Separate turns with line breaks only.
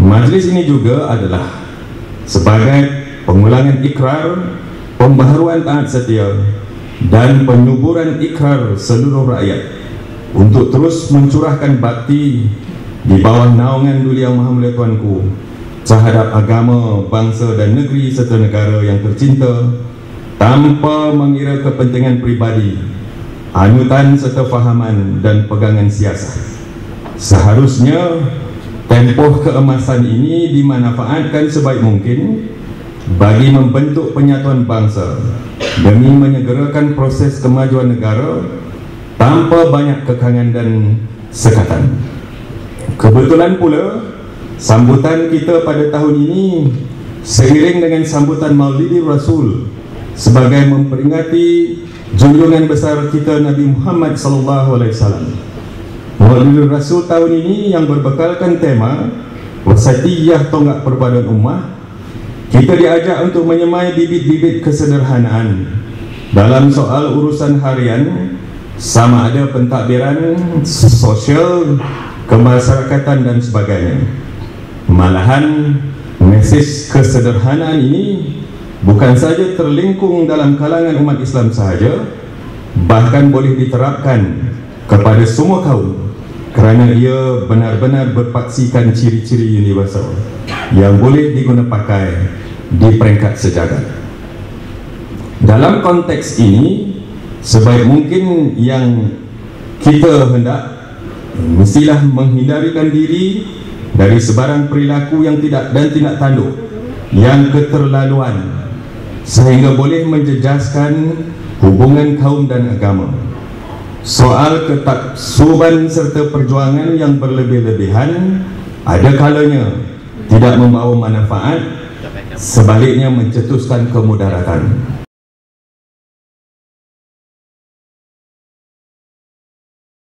Majlis ini juga adalah sebagai pengulangan ikrar, pembaharuan taat setia dan penyuburan ikrar seluruh rakyat untuk terus mencurahkan bakti di bawah naungan Duli Yang Maha Mulia Tuanku terhadap agama, bangsa dan negeri serta negara yang tercinta tanpa mengira kepentingan pribadi, anutan serta fahaman dan pegangan siasat. Seharusnya tempoh keemasan ini dimanfaatkan sebaik mungkin bagi membentuk penyatuan bangsa demi menyegerakan proses kemajuan negara tanpa banyak kekangan dan sekatan. Kebetulan pula sambutan kita pada tahun ini seiring dengan sambutan Maulidi Rasul sebagai memperingati junjungan besar kita Nabi Muhammad SAW. Maulidi Rasul tahun ini yang berbekalkan tema Wasatiyah Tonggak Perpaduan Ummah, kita diajak untuk menyemai bibit-bibit kesederhanaan dalam soal urusan harian, sama ada pentadbiran sosial, kemasyarakatan dan sebagainya. Malahan mesej kesederhanaan ini bukan saja terlingkung dalam kalangan umat Islam sahaja, bahkan boleh diterapkan kepada semua kaum kerana ia benar-benar berpaksikan ciri-ciri universal yang boleh digunakan pakai di peringkat sejagat. Dalam konteks ini, sebaik mungkin yang kita hendak mestilah menghindarikan diri dari sebarang perilaku yang tidak dan tindak tanduk yang keterlaluan sehingga boleh menjejaskan hubungan kaum dan agama. Soal ketaksuban serta perjuangan yang berlebih-lebihan ada kalanya tidak membawa manfaat, sebaliknya mencetuskan kemudaratan.